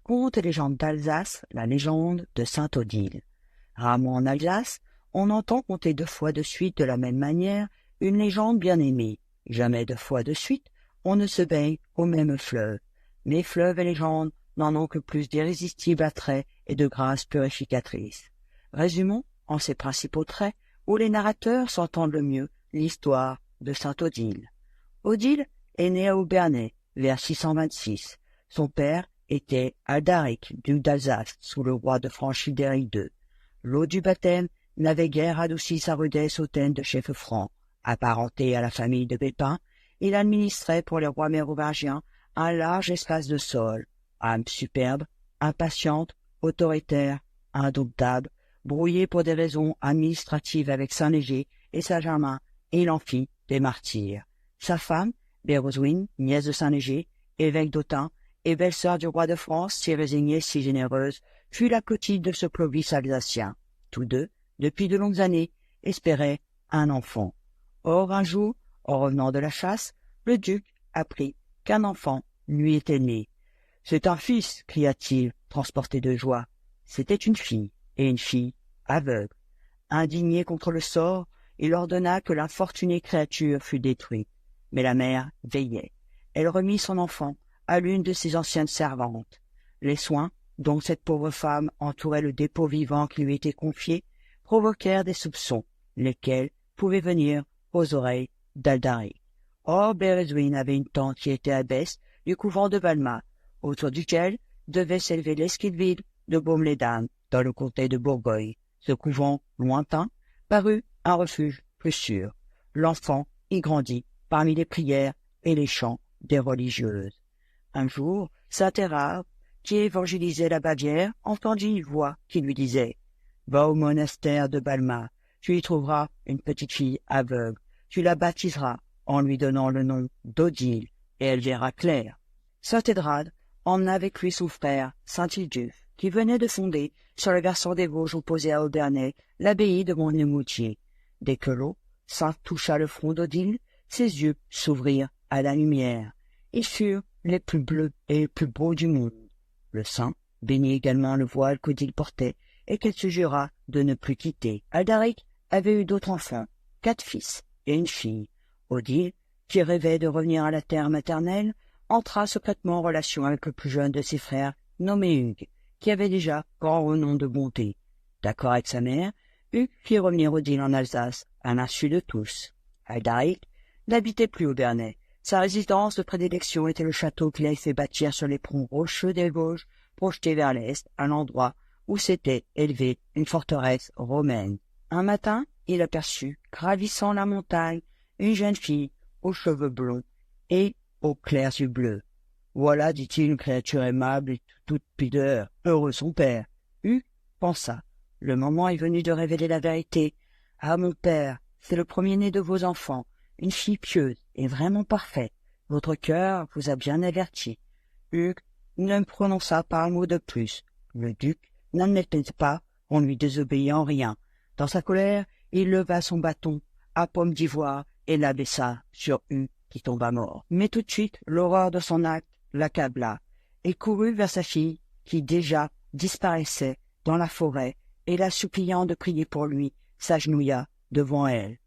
Contes et légendes d'Alsace, la légende de Sainte-Odile. Rarement en Alsace, on entend conter 2 fois de suite de la même manière une légende bien aimée. Jamais 2 fois de suite, on ne se baigne au même fleuve. Mais fleuves et légendes n'en ont que plus d'irrésistibles attraits et de grâce purificatrice. Résumons, en ses principaux traits, où les narrateurs s'entendent le mieux, l'histoire de Sainte-Odile. Odile est née à Obernai, vers 626. Son père était Aldaric, duc d'Alsace, sous le roi de France-Childéric II. L'eau du baptême n'avait guère adouci sa rudesse hautaine de chef franc. Apparenté à la famille de Pépin, il administrait pour les rois mérovingiens un large espace de sol. Âme superbe, impatiente, autoritaire, indomptable, brouillé pour des raisons administratives avec Saint-Léger et Saint-Germain, il en fit des martyrs. Sa femme, Béroswine, nièce de Saint-Léger, évêque d'Autun, et belle-sœur du roi de France, si résignée, si généreuse, fut la Clotilde de ce Clovis alsacien. Tous deux, depuis de longues années, espéraient un enfant. Or, un jour, en revenant de la chasse, le duc apprit qu'un enfant lui était né. « C'est un fils !» cria-t-il, transporté de joie. C'était une fille, et une fille aveugle. Indigné contre le sort, il ordonna que l'infortunée créature fût détruite. Mais la mère veillait. Elle remit son enfant à l'une de ses anciennes servantes. Les soins dont cette pauvre femme entourait le dépôt vivant qui lui était confié provoquèrent des soupçons, lesquels pouvaient venir aux oreilles d'Aldaric. Or, Béroswine avait une tante qui était abbesse du couvent de Balma, autour duquel devait s'élever l'esquiville de Baume-les-Dames, dans le comté de Bourgogne. Ce couvent lointain parut un refuge plus sûr. L'enfant y grandit parmi les prières et les chants des religieuses. Un jour, saint Érard, qui évangélisait la Bavière, entendit une voix qui lui disait « Va au monastère de Balma, tu y trouveras une petite fille aveugle, tu la baptiseras en lui donnant le nom d'Odile, et elle verra clair. » Saint Édrade emmena avec lui son frère, saint Tilduf, qui venait de fonder, sur le versant des Vosges opposé à Obernai, l'abbaye de Montémoutier. Dès que l'eau, saint toucha le front d'Odile, ses yeux s'ouvrirent à la lumière. Ils furent les plus bleus et les plus beaux du monde. Le saint bénit également le voile qu'Odile portait et qu'elle se jura de ne plus quitter. Aldaric avait eu d'autres enfants, 4 fils et une fille. Odile, qui rêvait de revenir à la terre maternelle, entra secrètement en relation avec le plus jeune de ses frères, nommé Hugues, qui avait déjà grand renom de bonté. D'accord avec sa mère, Hugues fit revenir Odile en Alsace, à l'insu de tous. Aldaric n'habitait plus Obernai. Sa résidence de prédilection était le château qu'il avait fait bâtir sur les ponts rocheux des Vosges, projetés vers l'est, à l'endroit où s'était élevée une forteresse romaine. Un matin, il aperçut, gravissant la montagne, une jeune fille aux cheveux blonds et aux clairs yeux bleus. « Voilà, dit-il, une créature aimable et toute pudeur. Heureux son père. » Hugues pensa. Le moment est venu de révéler la vérité. « Ah, mon père, c'est le premier-né de vos enfants. Une fille pieuse et vraiment parfaite. Votre cœur vous a bien averti. » Hugues ne prononça pas un mot de plus. Le duc n'admettait pas qu'on lui désobéit en rien. Dans sa colère, il leva son bâton à pomme d'ivoire et l'abaissa sur Hugues qui tomba mort. Mais tout de suite, l'horreur de son acte l'accabla et courut vers sa fille qui déjà disparaissait dans la forêt et la suppliant de prier pour lui, s'agenouilla devant elle.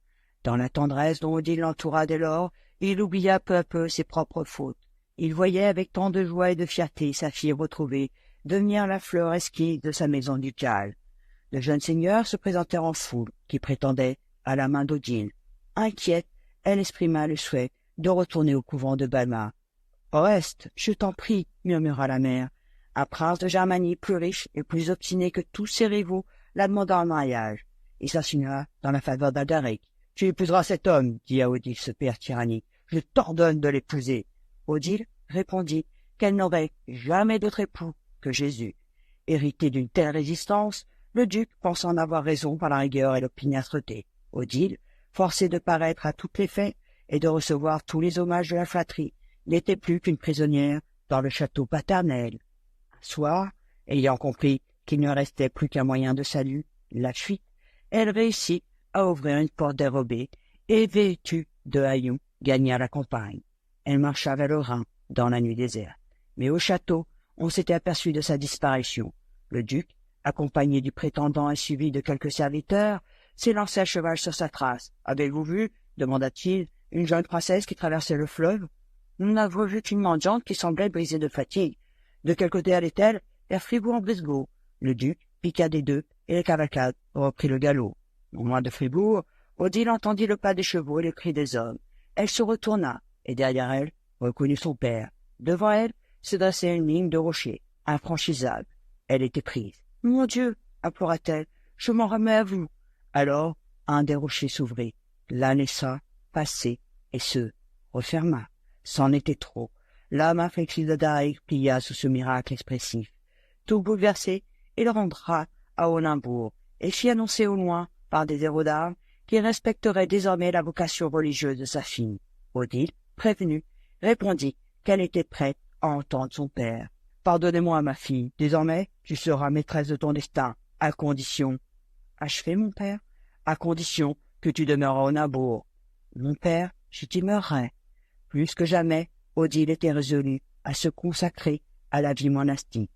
Dans la tendresse dont Odile l'entoura dès lors, il oublia peu à peu ses propres fautes. Il voyait avec tant de joie et de fierté sa fille retrouvée devenir la fleur esquisse de sa maison ducale. De jeunes seigneurs se présentèrent en foule, qui prétendaient à la main d'Odile. Inquiète, elle exprima le souhait de retourner au couvent de Balma. « Reste, je t'en prie, » murmura la mère. Un prince de Germanie plus riche et plus obstiné que tous ses rivaux la demanda en mariage. Il s'insinua dans la faveur d'Aldaric. « Tu épouseras cet homme, » dit à Odile ce père tyrannique. « Je t'ordonne de l'épouser. » Odile répondit qu'elle n'aurait jamais d'autre époux que Jésus. Hérité d'une telle résistance, le duc pensa en avoir raison par la rigueur et l'opiniâtreté. Odile, forcée de paraître à toutes les fêtes et de recevoir tous les hommages de la flatterie, n'était plus qu'une prisonnière dans le château paternel. Un soir, ayant compris qu'il ne restait plus qu'un moyen de salut, la fuite, elle réussit à ouvrir une porte dérobée et, vêtue de haillons, gagna la campagne. Elle marcha vers le Rhin dans la nuit déserte. Mais au château, on s'était aperçu de sa disparition. Le duc, accompagné du prétendant et suivi de quelques serviteurs, s'est lancé à cheval sur sa trace. « Avez-vous vu, demanda-t-il, une jeune princesse qui traversait le fleuve ? » Nous n'avons vu qu'une mendiante qui semblait brisée de fatigue. De quel côté allait-elle ? Vers Fribourg-en-Brisgau. Le duc piqua des deux et la cavalcade reprit le galop. Non loin de Fribourg, Odile entendit le pas des chevaux et le cri des hommes. Elle se retourna, et derrière elle, reconnut son père. Devant elle, se dressait une ligne de rochers, infranchissable. Elle était prise. « Mon Dieu !» implora-t-elle, « je m'en remets à vous. » Alors, un des rochers s'ouvrit. La laissa passer et se referma. C'en était trop. L'âme inflexible de Daraïque plia sous ce miracle expressif. Tout bouleversé, il rentra à Olinbourg et fit annoncer au loin, par des héros d'armes, qu'il respecterait désormais la vocation religieuse de sa fille. Odile, prévenue, répondit qu'elle était prête à entendre son père. « Pardonnez-moi, ma fille, désormais tu seras maîtresse de ton destin, à condition… »« Achevez, mon père, à condition que tu demeures à Olinbourg. »« Mon père, je demeurerai. » Plus que jamais, Odile était résolue à se consacrer à la vie monastique.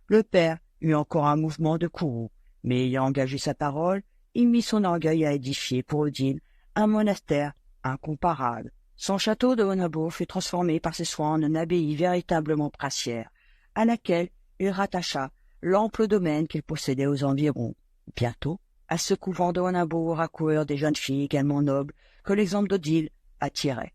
Le père eut encore un mouvement de courroux, mais ayant engagé sa parole, il mit son orgueil à édifier pour Odile un monastère incomparable. Son château de Olinbourg fut transformé par ses soins en une abbaye véritablement princière, à laquelle il rattacha l'ample domaine qu'il possédait aux environs. Bientôt, à ce couvent de Olinbourg accoururent des jeunes filles également nobles que l'exemple d'Odile attirait.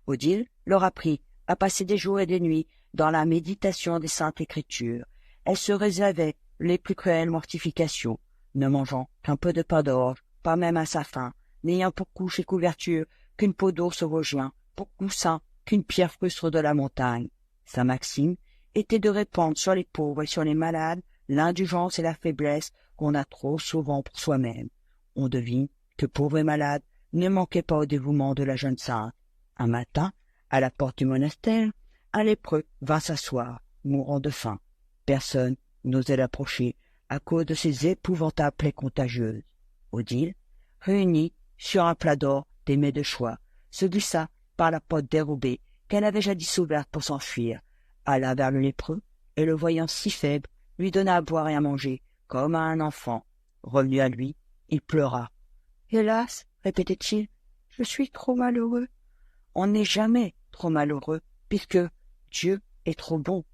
Odile leur apprit à passer des jours et des nuits dans la méditation des saintes écritures. Elle se réservait les plus cruelles mortifications, ne mangeant qu'un peu de pain d'orge, pas même à sa faim, n'ayant pour couche et couverture qu'une peau d'ours rejoint, pour coussin qu'une pierre frustre de la montagne. Sa maxime était de répandre sur les pauvres et sur les malades l'indulgence et la faiblesse qu'on a trop souvent pour soi-même. On devine que pauvre et malade ne manquait pas au dévouement de la jeune sainte. Un matin, à la porte du monastère, un lépreux vint s'asseoir, mourant de faim. Personne n'osait l'approcher à cause de ces épouvantables plaies contagieuses. Odile, réunie sur un plat d'or des mets de choix, se glissa par la porte dérobée qu'elle avait jadis ouverte pour s'enfuir, alla vers le lépreux, et le voyant si faible, lui donna à boire et à manger, comme à un enfant. Revenu à lui, il pleura. « Hélas, répétait-il, je suis trop malheureux. » On n'est jamais trop malheureux, puisque Dieu est trop bon.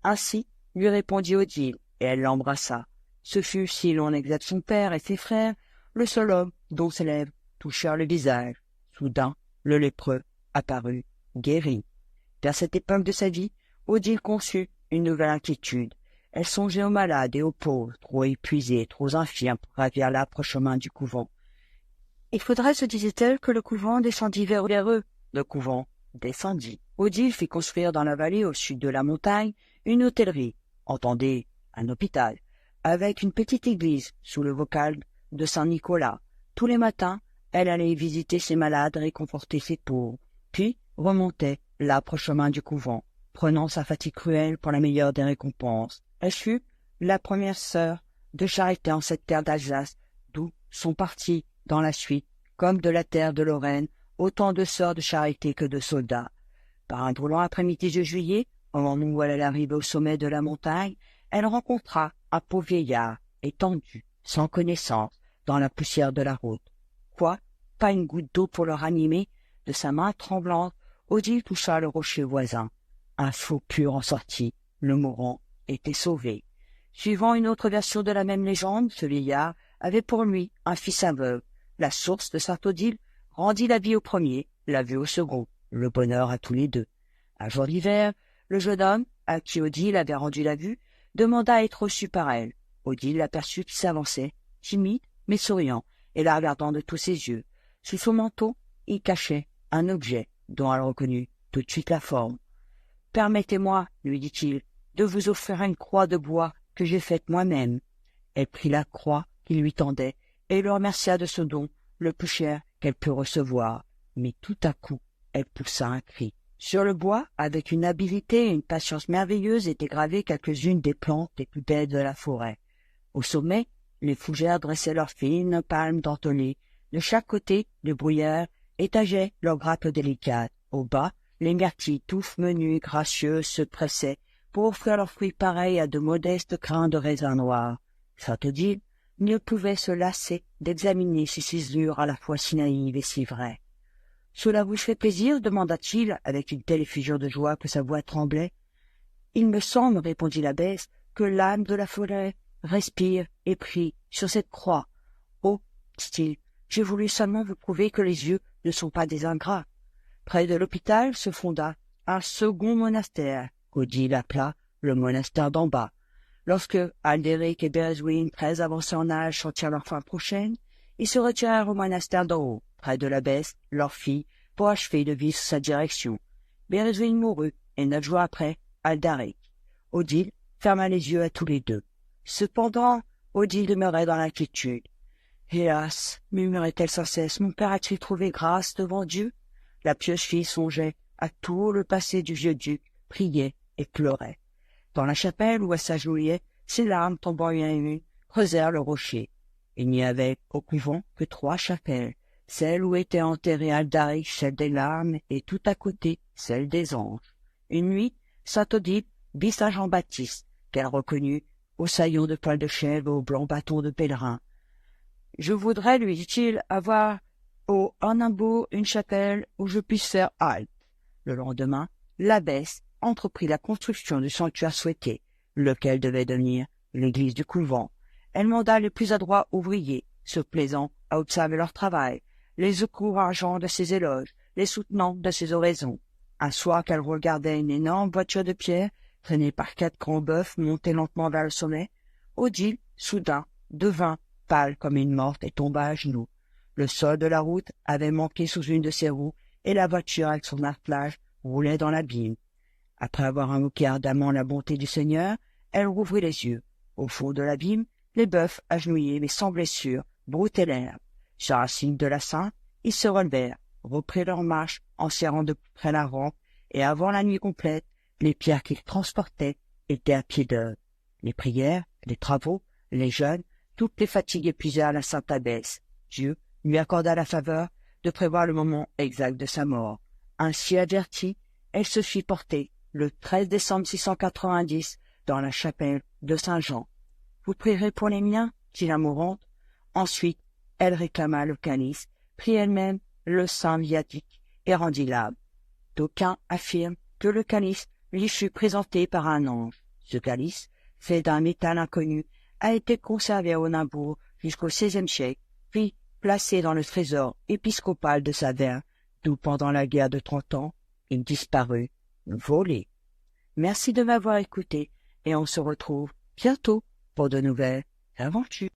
Ainsi lui répondit Odile, et elle l'embrassa. Ce fut, si l'on exerce son père et ses frères, le seul homme dont ses lèvres touchèrent le visage. Soudain, le lépreux apparut, guéri. Vers cette époque de sa vie, Odile conçut une nouvelle inquiétude. Elle songeait aux malades et aux pauvres, trop épuisés, trop infirmes pour gravir l'âpre chemin du couvent. Il faudrait, se disait-elle, que le couvent descendît vers eux. Le couvent descendit. Odile fit construire dans la vallée au sud de la montagne une hôtellerie, entendez, un hôpital, avec une petite église sous le vocal de Saint-Nicolas. Tous les matins, elle allait visiter ses malades et réconforter ses pauvres, puis remontait l'âpre chemin du couvent, prenant sa fatigue cruelle pour la meilleure des récompenses. Elle fut la première sœur de charité en cette terre d'Alsace, d'où sont partis dans la suite, comme de la terre de Lorraine, autant de sœurs de charité que de soldats. Par un brûlant après-midi de juillet, au moment où elle arrivait au sommet de la montagne, elle rencontra un pauvre vieillard, étendu, sans connaissance, dans la poussière de la route. Quoi? Pas une goutte d'eau pour le ranimer? De sa main tremblante, Odile toucha le rocher voisin. Un flot pur en sortit. Le mourant était sauvé. Suivant une autre version de la même légende, ce vieillard avait pour lui un fils aveugle. La source de Sainte-Odile rendit la vie au premier, la vue au second, le bonheur à tous les deux. Un jour d'hiver, le jeune homme, à qui Odile avait rendu la vue, demanda à être reçu par elle. Odile l'aperçut qui s'avançait, timide mais souriant, et la regardant de tous ses yeux. Sous son manteau, il cachait un objet dont elle reconnut tout de suite la forme. « Permettez-moi, lui dit-il, de vous offrir une croix de bois que j'ai faite moi-même. » Elle prit la croix qu'il lui tendait et le remercia de ce don, le plus cher qu'elle put recevoir. Mais tout à coup, elle poussa un cri. Sur le bois, avec une habileté et une patience merveilleuses, étaient gravées quelques-unes des plantes les plus belles de la forêt. Au sommet, les fougères dressaient leurs fines palmes dentelées. De chaque côté, les bruyères étageaient leurs grappes délicates. Au bas, les myrtilles, touffes menues et gracieuses, se pressaient pour offrir leurs fruits pareils à de modestes grains de raisin noir. Saint-Odile ne pouvait se lasser d'examiner ces ciselures à la fois si naïves et si vraies. « Cela vous fait plaisir ?» demanda-t-il avec une telle effusion de joie que sa voix tremblait. « Il me semble, répondit l'abbesse, que l'âme de la forêt respire et prie sur cette croix. Oh, dit-il, j'ai voulu seulement vous prouver que les yeux ne sont pas des ingrats. » Près de l'hôpital se fonda un second monastère, qu'Odile appela le monastère d'en bas. Lorsque Aldéric et Bérézouine, très avancés en âge, sentirent leur fin prochaine, ils se retirèrent au monastère d'en haut, près de l'abbesse, leur fille, pour achever de vivre sa direction. Bérézouine mourut, et 9 jours après, Aldéric. Odile ferma les yeux à tous les deux. Cependant, Odile demeurait dans l'inquiétude. « Hélas, murmurait-elle sans cesse, mon père a-t-il trouvé grâce devant Dieu ?» La pieuse fille songeait à tout le passé du vieux duc, priait et pleurait. Dans la chapelle où elle s'agenouillait, ses larmes tombant une à une, creusèrent le rocher. Il n'y avait au couvent que 3 chapelles, celle où était enterré Aldéric, celle des larmes, et tout à côté, celle des anges. Une nuit, Saint-Odile vit saint Jean-Baptiste, qu'elle reconnut au saillon de poil de chèvre et au blanc bâton de pèlerin. « Je voudrais, lui dit-il, avoir au Hornabourg une chapelle où je puisse faire halte. » Le lendemain, l'abbesse entreprit la construction du sanctuaire souhaité, lequel devait devenir l'église du couvent. Elle manda les plus adroits ouvriers, se plaisant à observer leur travail, les encourageant de ses éloges, les soutenant de ses oraisons. Un soir qu'elle regardait une énorme voiture de pierre, traînée par 4 grands bœufs montés lentement vers le sommet, Odile, soudain, devint pâle comme une morte et tomba à genoux. Le sol de la route avait manqué sous une de ses roues et la voiture avec son attelage roulait dans l'abîme. Après avoir invoqué ardemment la bonté du Seigneur, elle rouvrit les yeux. Au fond de l'abîme, les bœufs, agenouillés mais sans blessure, broutaient l'herbe. Sur un signe de la sainte, ils se relevèrent, reprirent leur marche en serrant de près la rampe, et avant la nuit complète, les pierres qu'ils transportaient étaient à pied d'œuvre. Les prières, les travaux, les jeûnes, toutes les fatigues épuisèrent la sainte abbesse. Dieu lui accorda la faveur de prévoir le moment exact de sa mort. Ainsi avertie, elle se fit porter le 13 décembre 690 dans la chapelle de Saint-Jean. « Vous prierez pour les miens ?» dit la mourante. Ensuite, elle réclama le calice, prit elle-même le saint viatique et rendit l'âme. D'aucuns affirment que le calice lui fut présenté par un ange. Ce calice, fait d'un métal inconnu, a été conservé à Hornabourg jusqu'au XVIe siècle, puis placé dans le trésor épiscopal de Saverne, d'où pendant la guerre de 30 ans, il disparut, volé. Merci de m'avoir écouté, et on se retrouve bientôt pour de nouvelles aventures.